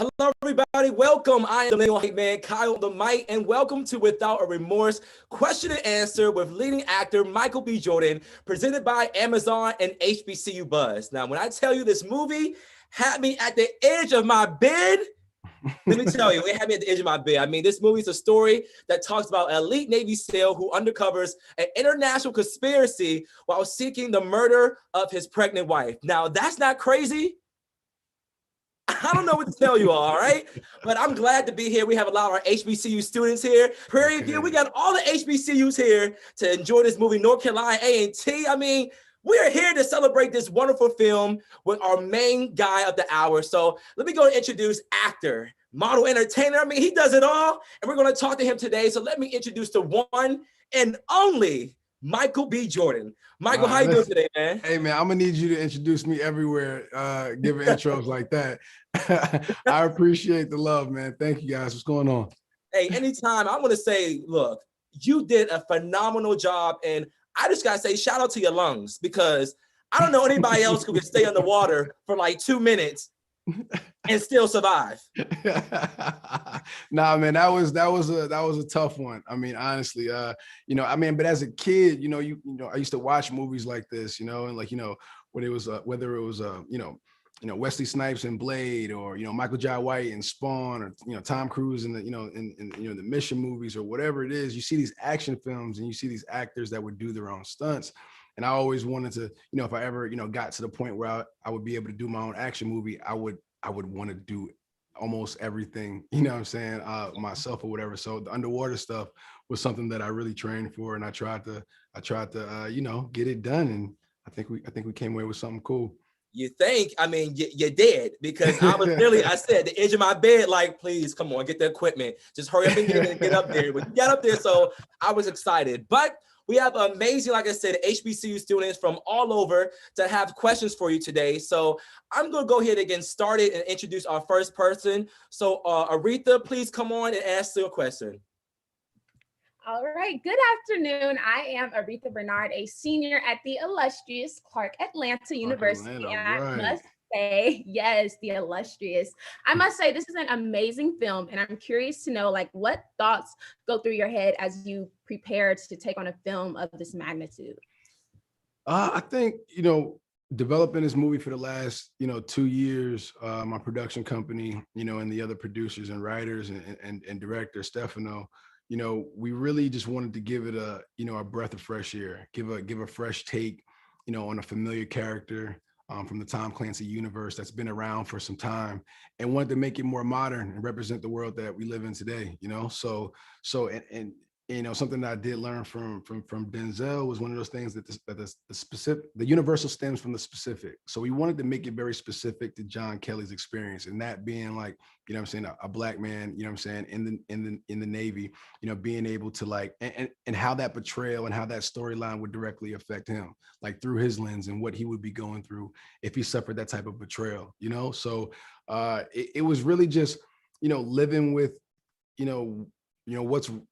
Hello, everybody. Welcome. I am the Hype Man, Kyle the Mic, and welcome to Without a Remorse, question and answer with leading actor Michael B. Jordan, presented by Amazon and HBCU Buzz. Now, when I tell you this movie had me at the edge of my bed, let me tell you, it had me at the edge of my bed. I mean, this movie is a story that talks about an elite Navy SEAL who undercovers an international conspiracy while seeking the murder of his pregnant wife. Now, that's not crazy. I don't know what to tell you all right? But I'm glad to be here. We have a lot of our HBCU students here. Prairie View, we got all the HBCUs here to enjoy this movie. North Carolina A&T. I mean, we are here to celebrate this wonderful film with our main guy of the hour. So let me go and introduce actor, model, entertainer. I mean, he does it all. And we're going to talk to him today. So let me introduce the one and only Michael B. Jordan. Michael, how you doing today, man? Hey, man, I'm going to need you to introduce me everywhere, giving intros like that. I appreciate the love, man. Thank you, guys. What's going on? Hey, anytime. I want to say, look, you did a phenomenal job. And I just got to say, shout out to your lungs, because I don't know anybody else who can stay underwater for like 2 minutes and still survive. Nah, man, that was a tough one. I mean, honestly, but as a kid, I used to watch movies like this, and when it was whether it was Wesley Snipes in Blade, or Michael Jai White in Spawn, or Tom Cruise in the the Mission movies, or whatever it is. You see these action films and you see these actors that would do their own stunts. And I always wanted to, if I ever, got to the point where I would be able to do my own action movie, I would want to do almost everything, myself or whatever. So the underwater stuff was something that I really trained for, and I tried to get it done. And I think we came away with something cool. You think? I mean, you did, because I was really, I said, the edge of my bed, like, please, come on, get the equipment. Just hurry up and get up there. But you got up there, so I was excited. But we have amazing, like I said, HBCU students from all over to have questions for you today. So I'm going to go ahead and get started and introduce our first person. So Aretha, please come on and ask your question. All right, good afternoon. I am Aretha Bernard, a senior at the illustrious Clark Atlanta University. And I must say, yes, the illustrious. I must say, this is an amazing film, and I'm curious to know, like, what thoughts go through your head as you prepare to take on a film of this magnitude? I think, developing this movie for the last, 2 years, my production company, and the other producers and writers and director, Stefano, we really just wanted to give it a breath of fresh air, give a fresh take, on a familiar character from the Tom Clancy universe that's been around for some time, and wanted to make it more modern and represent the world that we live in today, So something that I did learn from Denzel was one of those things that the universal stems from the specific. So we wanted to make it very specific to John Kelly's experience, and that being like, a black man, in the Navy, being able to and how that portrayal and how that storyline would directly affect him, like through his lens, and what he would be going through if he suffered that type of betrayal, So it was really just, living with,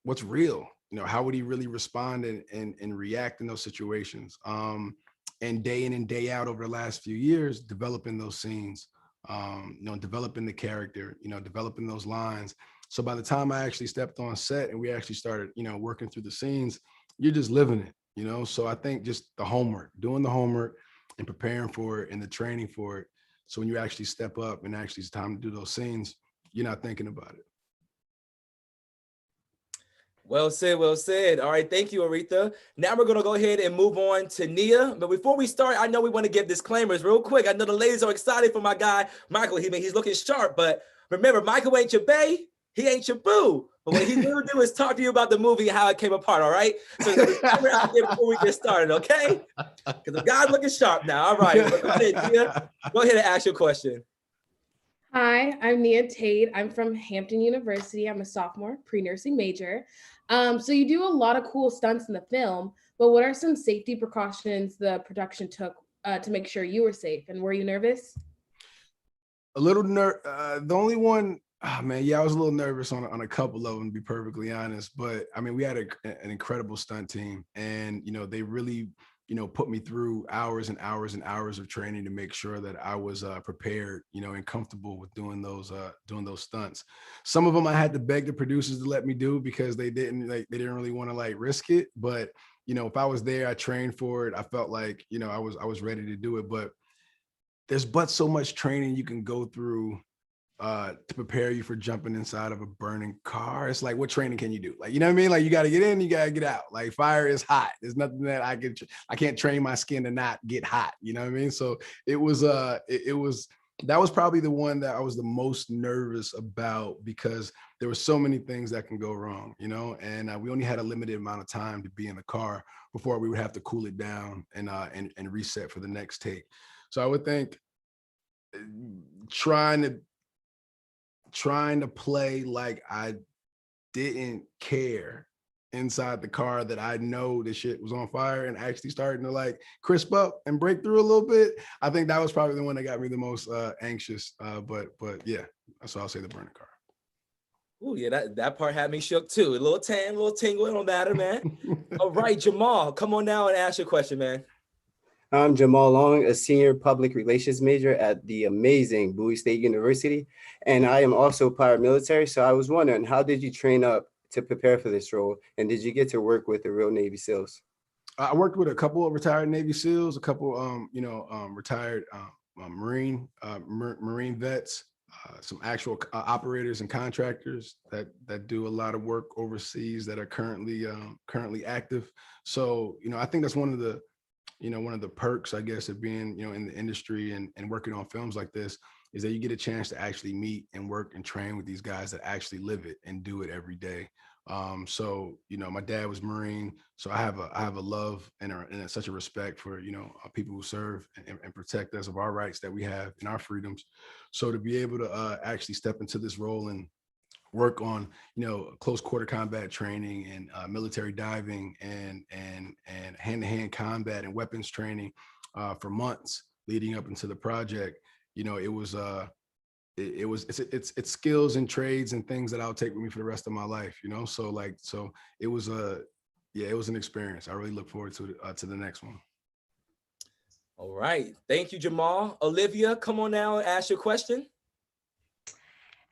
what's real, how would he really respond and react in those situations, and day in and day out over the last few years, developing those scenes, developing the character, developing those lines. So by the time I actually stepped on set and we actually started, working through the scenes, you're just living it, So I think just doing the homework and preparing for it and the training for it. So when you actually step up and actually it's time to do those scenes, you're not thinking about it. Well said, well said. All right, thank you, Aretha. Now we're going to go ahead and move on to Nia. But before we start, I know we want to give disclaimers real quick. I know the ladies are excited for my guy, Michael. He's looking sharp. But remember, Michael ain't your bae. He ain't your boo. But what he will do is talk to you about the movie and how it came apart, all right? So before we get started, okay? Because the guy's looking sharp now. All right, go ahead, Nia. Go ahead and ask your question. Hi, I'm Nia Tate. I'm from Hampton University. I'm a sophomore, pre-nursing major. So you do a lot of cool stunts in the film, but what are some safety precautions the production took to make sure you were safe? And were you nervous? A little the only one, I was a little nervous on a couple of them, to be perfectly honest. But I mean, we had an incredible stunt team, and they really put me through hours and hours and hours of training to make sure that I was prepared, and comfortable with doing those stunts. Some of them I had to beg the producers to let me do because they didn't really want to like risk it. But if I was there, I trained for it. I felt like I was ready to do it. But there's so much training you can go through to prepare you for jumping inside of a burning car. It's like, what training can you do? Like, you know what I mean? Like, you got to get in, you got to get out. Like, fire is hot. There's nothing that I can't train my skin to not get hot. You know what I mean? So it was, that was probably the one that I was the most nervous about because there were so many things that can go wrong, and we only had a limited amount of time to be in the car before we would have to cool it down and reset for the next take. So I would think trying to play like I didn't care inside the car, that I know the shit was on fire and actually starting to like crisp up and break through a little bit. I think that was probably the one that got me the most anxious. But yeah, so I'll say the burning car. Oh yeah, that part had me shook too. A little tingle, it don't matter, man. All right, Jamal, come on now and ask your question, man. I'm Jamal Long, a senior public relations major at the amazing Bowie State University, and I am also paramilitary. So I was wondering, how did you train up to prepare for this role, and did you get to work with the real Navy SEALs? I worked with a couple of retired Navy SEALs, a couple, retired Marine vets, some actual operators and contractors that do a lot of work overseas that are currently active. So I think that's one of the perks, I guess, of being, in the industry and working on films like this is that you get a chance to actually meet and work and train with these guys that actually live it and do it every day. So, my dad was Marine, so I have a love and such a respect for, people who serve and protect us of our rights that we have and our freedoms. So to be able to actually step into this role and work on, close quarter combat training and military diving and hand-to-hand combat and weapons training for months leading up into the project. It's skills and trades and things that I'll take with me for the rest of my life. So it was an experience. I really look forward to the next one. All right, thank you, Jamal. Olivia, come on now and ask your question.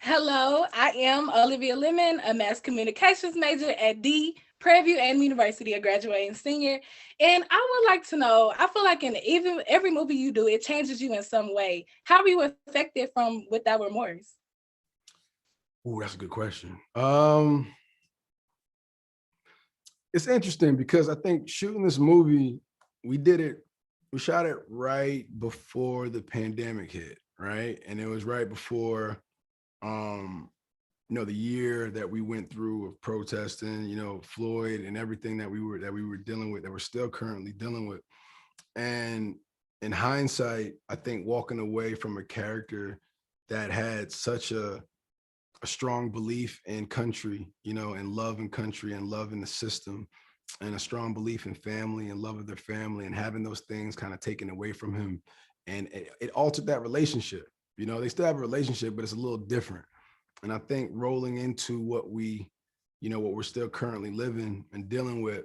Hello, I am Olivia Lemon, a mass communications major at the Prairie View University, a graduating senior. And I would like to know, I feel like in even every movie you do, it changes you in some way. How are you affected from Without Remorse? Oh, that's a good question. It's interesting because I think shooting this movie, we shot it right before the pandemic hit, right? And it was right before the year that we went through of protesting, Floyd and everything that we were dealing with, that we're still currently dealing with. And in hindsight, I think walking away from a character that had such a strong belief in country, and love in country and love in the system, and a strong belief in family and love of their family, and having those things kind of taken away from him, and it altered that relationship. They still have a relationship, but it's a little different. And I think rolling into what we're still currently living and dealing with,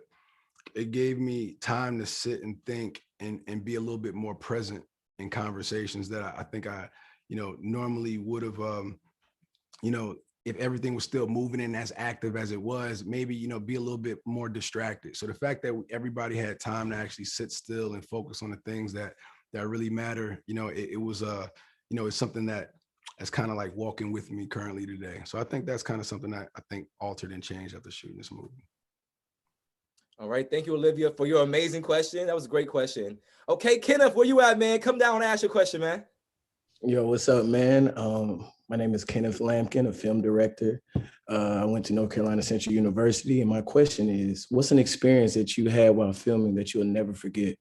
it gave me time to sit and think and be a little bit more present in conversations that I think I normally would have, if everything was still moving and as active as it was, maybe, be a little bit more distracted. So the fact that everybody had time to actually sit still and focus on the things that really matter, it was it's something that's kind of like walking with me currently today. So I think that's kind of something that I think altered and changed after shooting this movie. All right, thank you, Olivia, for your amazing question. That was a great question. Okay, Kenneth, where you at, man? Come down and ask your question, man. Yo, what's up, man? My name is Kenneth Lumkin, a film director. I went to North Carolina Central University, and my question is, what's an experience that you had while filming that you'll never forget?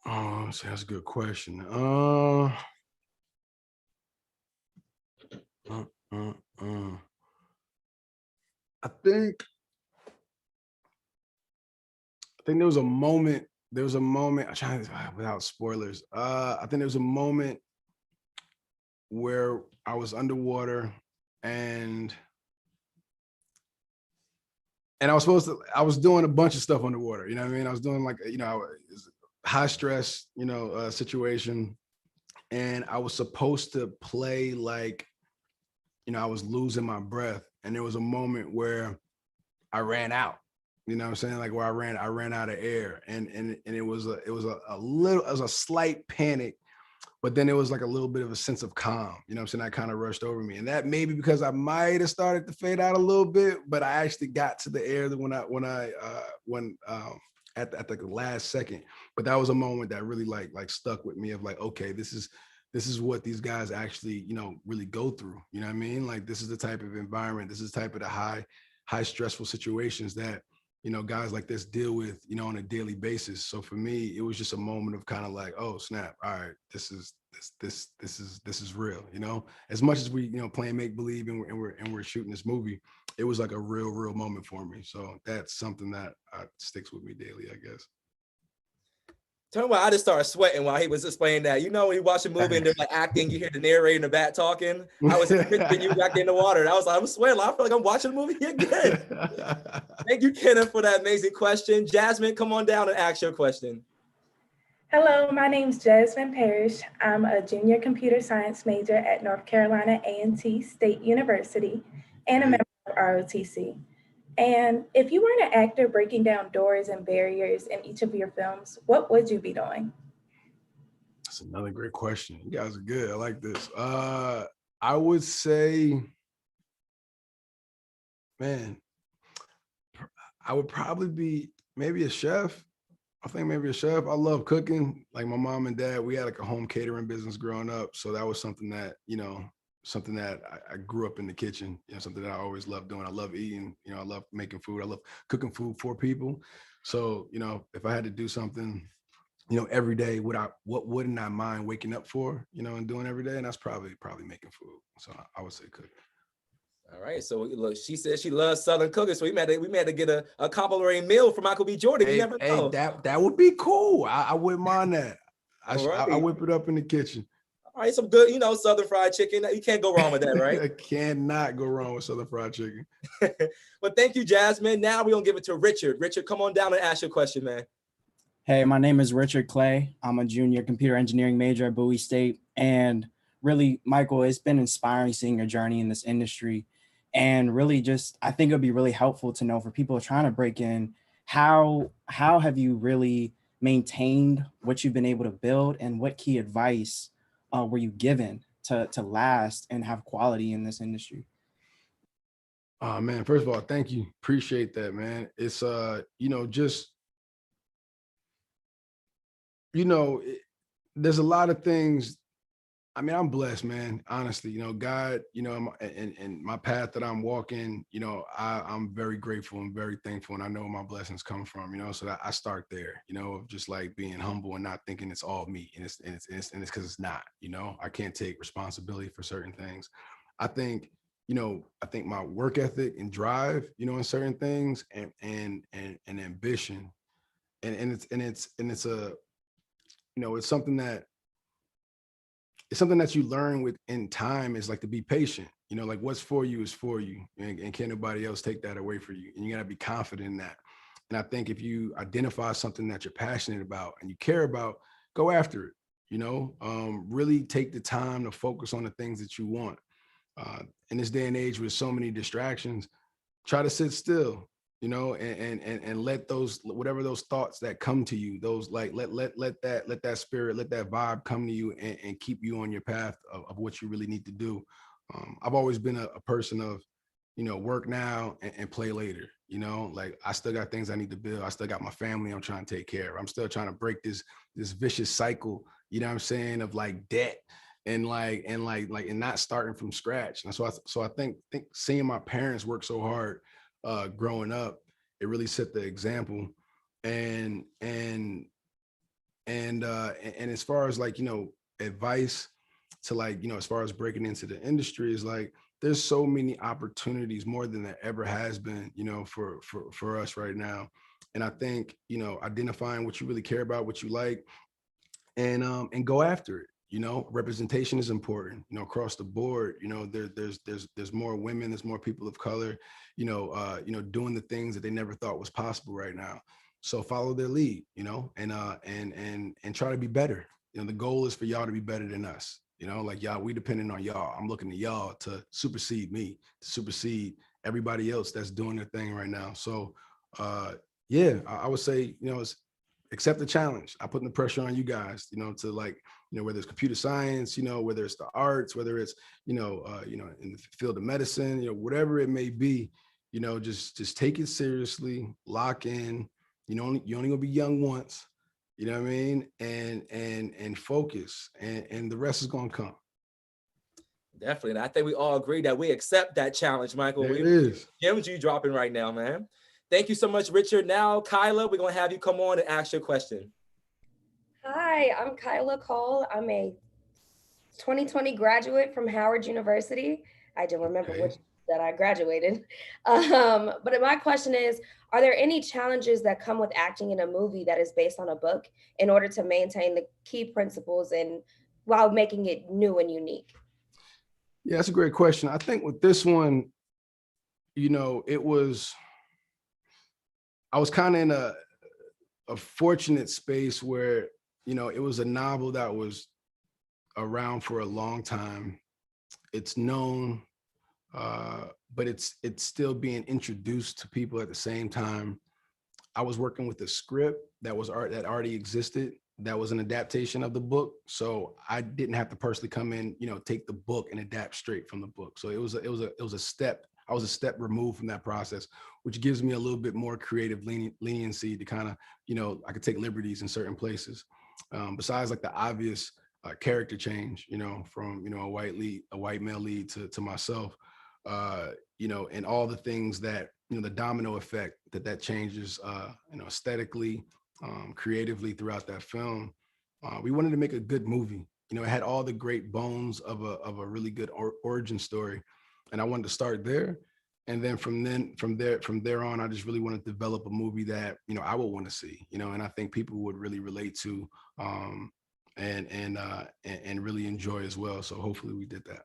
Oh, so that's a good question. I think there was a moment, I'm trying to, without spoilers, I think there was a moment where I was underwater and and I was doing a bunch of stuff underwater. You know what I mean? I was doing like, high stress, situation. And I was supposed to play like, I was losing my breath. And there was a moment where I ran out, you know what I'm saying? Like where I ran out of air. And it was a slight panic, but then it was like a little bit of a sense of calm, you know what I'm saying? That kind of rushed over me. And that maybe because I might have started to fade out a little bit, but I actually got to the air at the last second. But that was a moment that really like stuck with me of like, okay, this is what these guys actually, really go through. You know what I mean? Like this is the type of environment, this is the type of the high stressful situations that, guys like this deal with, on a daily basis. So for me, it was just a moment of kind of like, oh snap, all right, this is real, as much as we, playing make believe and we're shooting this movie, it was like a real moment for me. So that's something that sticks with me daily, I guess. Tell me why I just started sweating while he was explaining that. When you watch a movie and they're like acting, you hear the narrator in the back talking. I was picturing you back in the water. And I was like, I'm sweating. I feel like I'm watching a movie again. Thank you, Kenneth, for that amazing question. Jasmine, come on down and ask your question. Hello, my name is Jasmine Parris. I'm a junior computer science major at North Carolina A&T State University and a member of ROTC. And if you were an actor breaking down doors and barriers in each of your films, what would you be doing? That's another great question. You guys are good. I like this. I would say, man, I would probably be maybe a chef. I think maybe a chef. I love cooking. Like my mom and dad, we had like a home catering business growing up. So that was something that, something that I grew up in the kitchen, something that I always loved doing. I love eating, I love making food. I love cooking food for people. So, if I had to do something, every day, what wouldn't I mind waking up for, and doing every day? And that's probably making food. So I would say cooking. All right. So look, she said she loves Southern cooking. So we had to get a complimentary meal for Michael B. Jordan. You never know. That would be cool. I wouldn't mind that. I whip it up in the kitchen. All right, some good, Southern fried chicken. You can't go wrong with that, right? I cannot go wrong with Southern fried chicken. Well, thank you, Jasmine. Now we're going to give it to Richard. Richard, come on down and ask your question, man. Hey, my name is Richard Clay. I'm a junior computer engineering major at Bowie State. And really, Michael, it's been inspiring seeing your journey in this industry. And really I think it'd be really helpful to know for people trying to break in, how have you really maintained what you've been able to build, and what key advice were you given to last and have quality in this industry? Oh man, first of all, thank you. Appreciate that, man. It's there's a lot of things. I mean, I'm blessed, man. Honestly, God, and my path that I'm walking, I'm very grateful and very thankful, and I know where my blessings come from, so that I start there, of just like being humble and not thinking it's all me, and it's because it's not, I can't take responsibility for certain things. I think my work ethic and drive, in certain things, and ambition, and it's something that you learn within time is like to be patient, like what's for you is for you, and can't nobody else take that away from you. And you gotta be confident in that. And I think if you identify something that you're passionate about and you care about, go after it, really take the time to focus on the things that you want. In this day and age with so many distractions, try to sit still, and let those, whatever those thoughts that come to you, those like let that spirit, let that vibe come to you and keep you on your path of what you really need to do. I've always been a person of, work now and play later. Like I still got things I need to build. I still got my family I'm trying to take care of. I'm still trying to break this vicious cycle, what I'm saying, of like debt and not starting from scratch. And so I think seeing my parents work so hard growing up, it really set the example. And as far as like, advice to like, as far as breaking into the industry, is like, there's so many opportunities, more than there ever has been, for us right now. And I think, identifying what you really care about, what you like, and go after it. You know, representation is important, you know, across the board. You know, there's more women, there's more people of color, you know, doing the things that they never thought was possible right now. So follow their lead, you know, and try to be better. You know, the goal is for y'all to be better than us. You know, like y'all, we depending on y'all. I'm looking to y'all to supersede me, to supersede everybody else that's doing their thing right now. So yeah, I would say, you know, it's accept the challenge. I put the pressure on you guys, you know, to like, you know, whether it's computer science, you know, whether it's the arts, whether it's, in the field of medicine, you know, whatever it may be, you know, just take it seriously, lock in, you only gonna be young once, you know what I mean? And focus, and the rest is gonna come. Definitely. And I think we all agree that we accept that challenge, Michael. There it is. Gems you dropping right now, man. Thank you so much, Richard. Now, Kyla, we're going to have you come on and ask your question. Hi, I'm Kyla Cole. I'm a 2020 graduate from Howard University. I don't remember which that I graduated. But my question is, are there any challenges that come with acting in a movie that is based on a book in order to maintain the key principles and while making it new and unique? Yeah, that's a great question. I think with this one, you know, I was kind of in a fortunate space where, you know, it was a novel that was around for a long time. It's known, but it's still being introduced to people at the same time. I was working with a script that already existed, that was an adaptation of the book. So I didn't have to personally come in, you know, take the book and adapt straight from the book. So it was a step. I was a step removed from that process, which gives me a little bit more creative leniency to kind of, you know, I could take liberties in certain places. Besides like the obvious character change, you know, from, you know, a white male lead to myself, you know, and all the things that, you know, the domino effect that changes, you know, aesthetically, creatively throughout that film. We wanted to make a good movie. You know, it had all the great bones of a really good origin story. And I wanted to start there. And then from there on, I just really want to develop a movie that, you know, I would want to see, you know, and I think people would really relate to, and really enjoy as well. So hopefully we did that.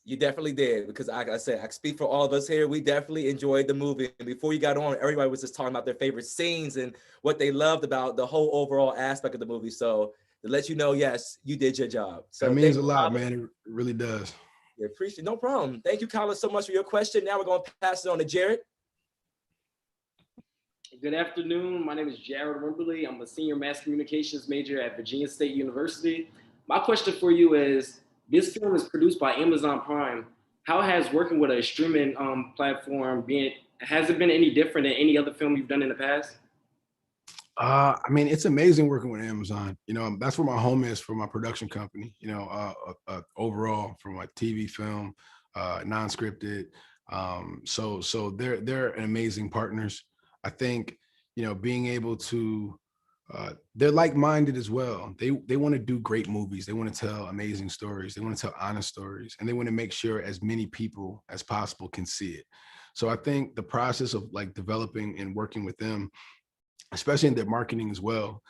You definitely did, because like I said, I speak for all of us here. We definitely enjoyed the movie. And before you got on, everybody was just talking about their favorite scenes and what they loved about the whole overall aspect of the movie. So to let you know, yes, you did your job. So that means a lot, man. It really does. Yeah, appreciate it. No problem. Thank you, Kyla, so much for your question. Now we're going to pass it on to Jared. Good afternoon. My name is Jared Wembley. I'm a senior mass communications major at Virginia State University. My question for you is, this film is produced by Amazon Prime. How has working with a streaming platform has it been any different than any other film you've done in the past? I mean, it's amazing working with Amazon. You know, that's where my home is for my production company, you know, overall for my TV, film, non-scripted. So they're amazing partners. I think, you know, being able to, they're like-minded as well. They want to do great movies. They want to tell amazing stories. They want to tell honest stories, and they want to make sure as many people as possible can see it. So I think the process of like developing and working with them, especially in their marketing as well,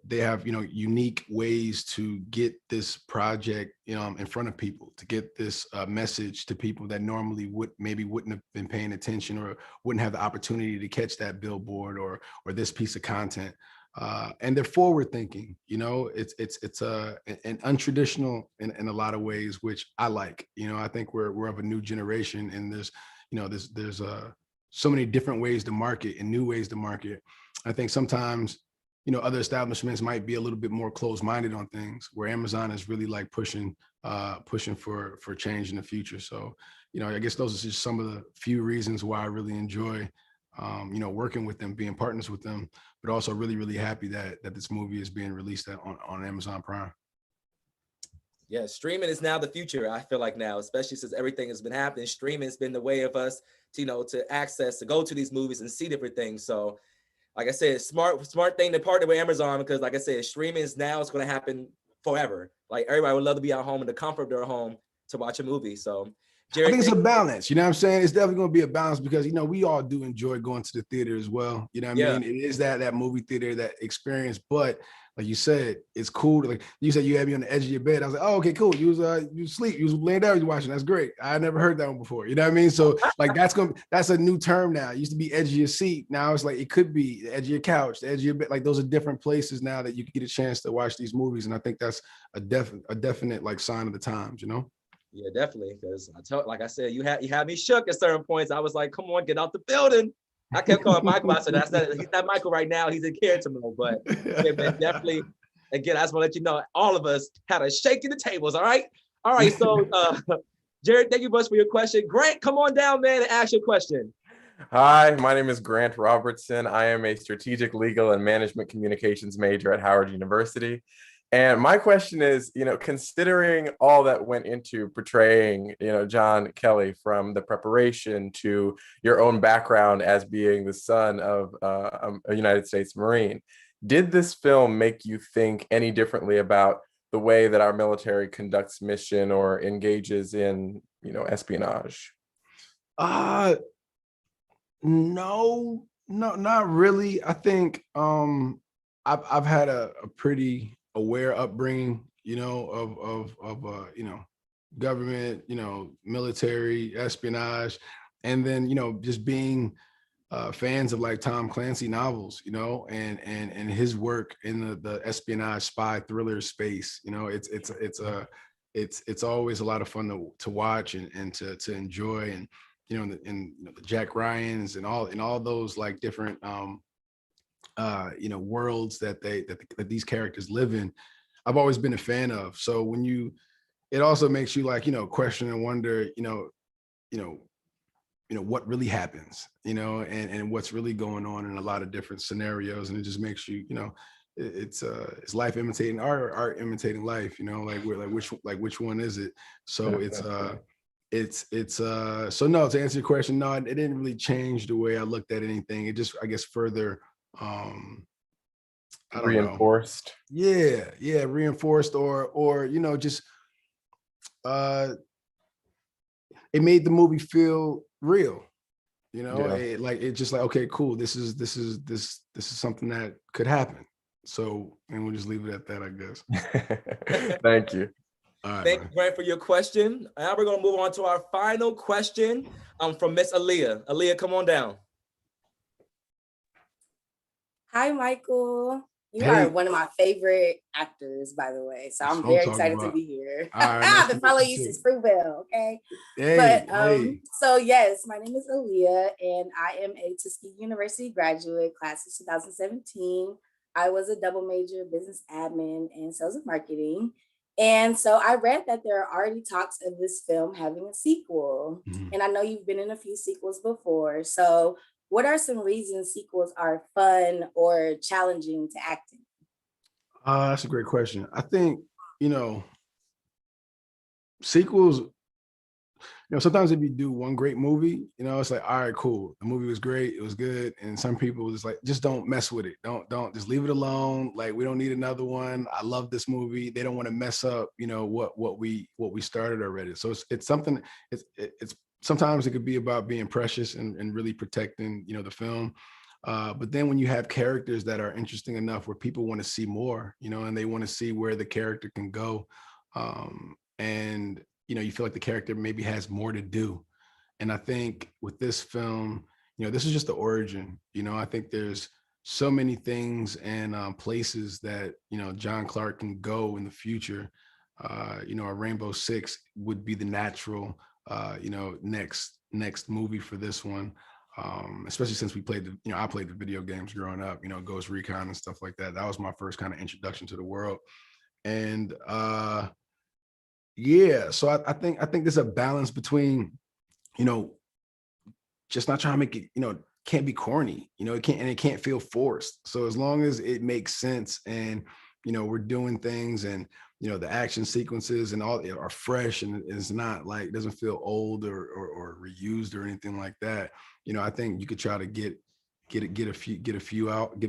they have, you know, unique ways to get this project, you know, in front of people, to get this message to people that normally wouldn't have been paying attention or wouldn't have the opportunity to catch that billboard or this piece of content. And they're forward thinking, you know, it's an untraditional in a lot of ways, which I like. You know, I think we're of a new generation, and there's so many different ways to market and new ways to market. I think sometimes, you know, other establishments might be a little bit more closed-minded on things, where Amazon is really like pushing for change in the future. So, you know, I guess those are just some of the few reasons why I really enjoy, you know, working with them, being partners with them, but also really, really happy that this movie is being released on Amazon Prime. Yeah, streaming is now the future. I feel like now, especially since everything has been happening, streaming has been the way of us to, you know, to access, to go to these movies and see different things. So, like I said, smart thing to partner with Amazon, because like I said, streaming is now, it's going to happen forever. Like everybody would love to be at home in the comfort of their home to watch a movie. So, Jared, I think it's a balance. You know what I'm saying? It's definitely going to be a balance, because, you know, we all do enjoy going to the theater as well. You know what I mean? It is that movie theater, that experience, but like you said, it's cool to, like you said, you had me on the edge of your bed. I was like, oh, okay, cool. You sleep, you was laying down, you watching. That's great. I never heard that one before. You know what I mean? So like that's a new term now. It used to be edge of your seat. Now it's like it could be the edge of your couch, the edge of your bed. Like those are different places now that you can get a chance to watch these movies. And I think that's a definite like sign of the times, you know? Yeah, definitely. Because like I said, you had me shook at certain points. I was like, come on, get out the building. I kept calling Michael. I said, he's not Michael right now. He's in character mode. But yeah, man, definitely. Again, I just want to let you know, all of us had a shake in the tables. All right. So, Jared, thank you much for your question. Grant, come on down, man, and ask your question. Hi, my name is Grant Robertson. I am a strategic legal and management communications major at Howard University. And my question is, considering all that went into portraying, John Kelly, from the preparation to your own background as being the son of a United States Marine, did this film make you think any differently about the way that our military conducts mission or engages in, espionage? No, not really. I think I've had a pretty aware upbringing, of government, military, espionage, and then, just being fans of like Tom Clancy novels, and his work in the espionage spy thriller space. It's always a lot of fun to watch and to enjoy, and the Jack Ryans and all those like different worlds that these characters live in, I've always been a fan of. So it also makes you like, question and wonder, what really happens, and what's really going on in a lot of different scenarios. And it just makes you, it's life imitating art imitating life, which one is it? So so no, to answer your question, no, it didn't really change the way I looked at anything. It just, I guess, further reinforced. Yeah, reinforced, or just it made the movie feel real. It's just like, okay, cool. This is something that could happen. So, and we'll just leave it at that, I guess. Thank you. All right, Thank you, Grant, for your question. Now we're going to move on to our final question from Miss Aleah. Aleah, come on down. Hi, Michael. You Hey. are one of my favorite actors, by the way. So I'm very excited to be here. Right, to follow you since Fruitvale, okay? Hey. So yes, my name is Aleah, and I am a Tuskegee University graduate, class of 2017. I was a double major, business admin and sales and marketing. And so I read that there are already talks of this film having a sequel. Mm-hmm. And I know you've been in a few sequels before. So what are some reasons sequels are fun or challenging to act in? That's a great question. I think, sequels, sometimes if you do one great movie, it's like, all right, cool. The movie was great. It was good. And some people just like, just don't mess with it. Don't just leave it alone. Like, we don't need another one. I love this movie. They don't want to mess up, what we started already. So it's something, it's sometimes it could be about being precious and really protecting, the film. But then when you have characters that are interesting enough where people want to see more, and they want to see where the character can go, and you feel like the character maybe has more to do. And I think with this film, this is just the origin. I think there's so many things and places that, John Clark can go in the future. A Rainbow Six would be the natural, next movie for this one. Especially since we played I played the video games growing up, Ghost Recon and stuff like that. That was my first kind of introduction to the world. And so I think there's a balance between, just not trying to make it, can't be corny, it can't feel forced. So as long as it makes sense and, we're doing things and, the action sequences and all are fresh and it's not like, it doesn't feel old or reused or anything like that. I think you could try to get a few out,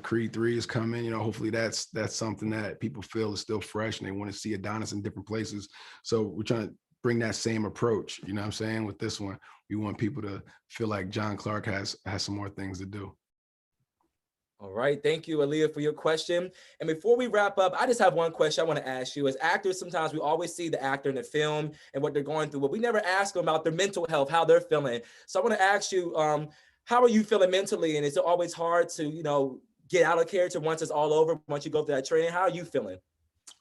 Creed 3 is coming, hopefully that's something that people feel is still fresh and they want to see Adonis in different places. So we're trying to bring that same approach, what I'm saying? With this one, we want people to feel like John Clark has some more things to do. All right, thank you, Aleah, for your question. And before we wrap up, I just have one question I want to ask you. As actors, sometimes we always see the actor in the film and what they're going through, but we never ask them about their mental health, how they're feeling. So I want to ask you, how are you feeling mentally? And is it always hard to, get out of character once it's all over, once you go through that training? How are you feeling?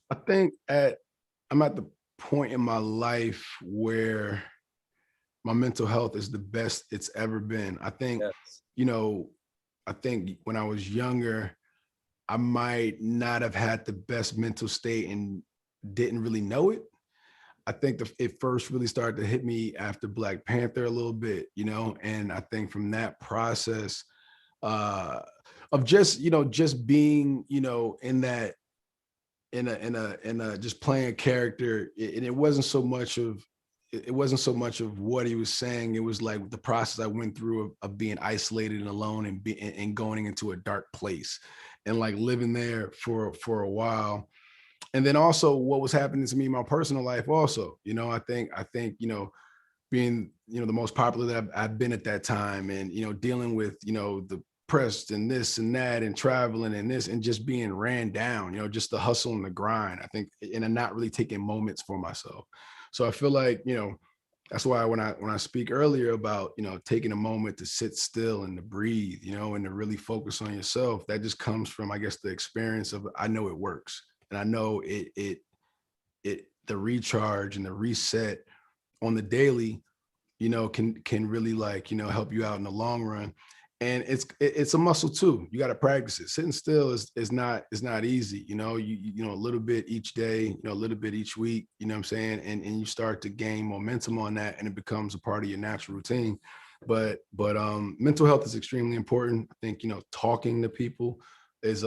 I think I'm at the point in my life where my mental health is the best it's ever been. I think, yes. I think when I was younger, I might not have had the best mental state and didn't really know it. I think it first really started to hit me after Black Panther a little bit, and I think from that process of just being, in a just playing a character, and it wasn't so much of what he was saying. It was like the process I went through of being isolated and alone and going into a dark place and like living there for a while. And then also what was happening to me in my personal life also, I think, being, the most popular that I've been at that time, and, dealing with, the press and this and that and traveling and this and just being ran down, just the hustle and the grind, I think, and I'm not really taking moments for myself. So I feel like, that's why when I speak earlier about, taking a moment to sit still and to breathe, and to really focus on yourself, that just comes from, I guess, the experience of, I know it works. And I know the recharge and the reset on the daily, can really help you out in the long run. And it's a muscle too. You got to practice it. Sitting still is not easy. You a little bit each day, a little bit each week, you know what I'm saying? And you start to gain momentum on that, and it becomes a part of your natural routine. But mental health is extremely important. I think, talking to people is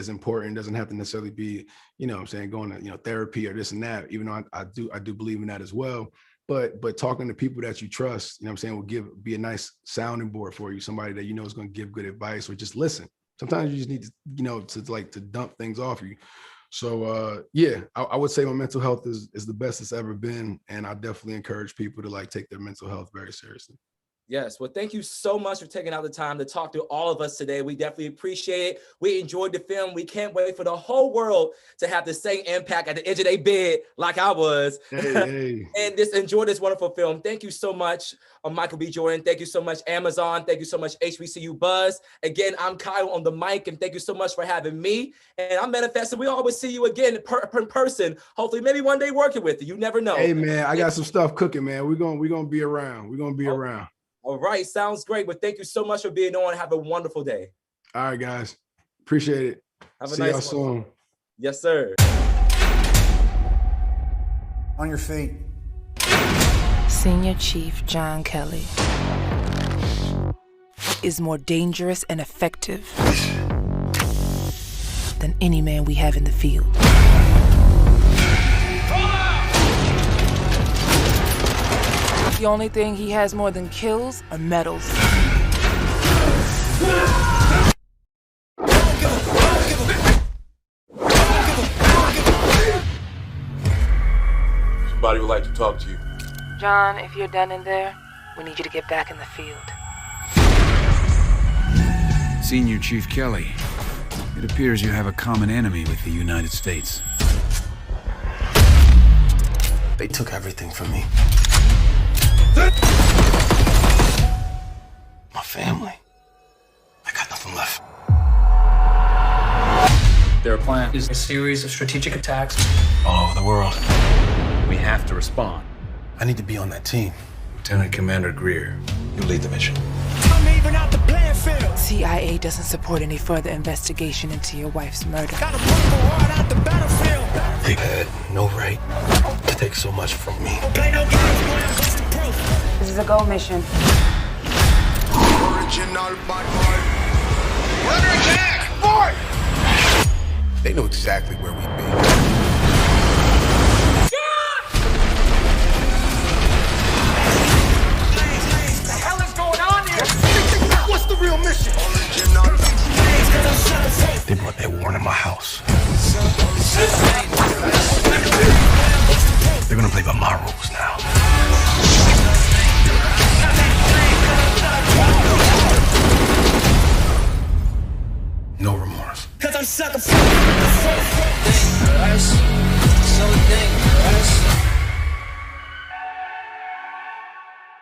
important. It doesn't have to necessarily be, what I'm saying, going to, therapy or this and that, even though I do believe in that as well. But talking to people that you trust, what I'm saying, will be a nice sounding board for you, somebody that is going to give good advice, or just listen. Sometimes you just need to, to dump things off you. So I would say my mental health is the best it's ever been. And I definitely encourage people to take their mental health very seriously. Yes. Well, thank you so much for taking out the time to talk to all of us today. We definitely appreciate it. We enjoyed the film. We can't wait for the whole world to have the same impact at the edge of their bed like I was. Hey. And just enjoy this wonderful film. Thank you so much, Michael B. Jordan. Thank you so much, Amazon. Thank you so much, HBCU Buzz. Again, I'm Kyle on the mic, and thank you so much for having me. And I'm manifesting. We always see you again in person. Hopefully, maybe one day working with you. You never know. Hey, man, I got some stuff cooking, man. We're gonna be around. We're gonna be around. All right, sounds great. But thank you so much for being on. Have a wonderful day. All right, guys. Appreciate it. Have a See nice y'all one. soon. Yes, sir. On your feet. Senior Chief John Kelly is more dangerous and effective than any man we have in the field. The only thing he has more than kills are medals. Somebody would like to talk to you. John, if you're done in there, we need you to get back in the field. Senior Chief Kelly, it appears you have a common enemy with the United States. They took everything from me. My family. I got nothing left. Their plan is a series of strategic attacks all over the world. We have to respond. I need to be on that team. Lieutenant Commander Greer, You lead the mission. I'm leaving out the playing field. CIA doesn't support any further investigation into your wife's murder. They had no right to take so much from me. This is a gold mission. Original bad boy. Under attack! Boy! They know exactly where we've been. What the hell is going on here? What's the real mission? They brought that warrant in my house. They're gonna play by my rules now. I'm sucker for. So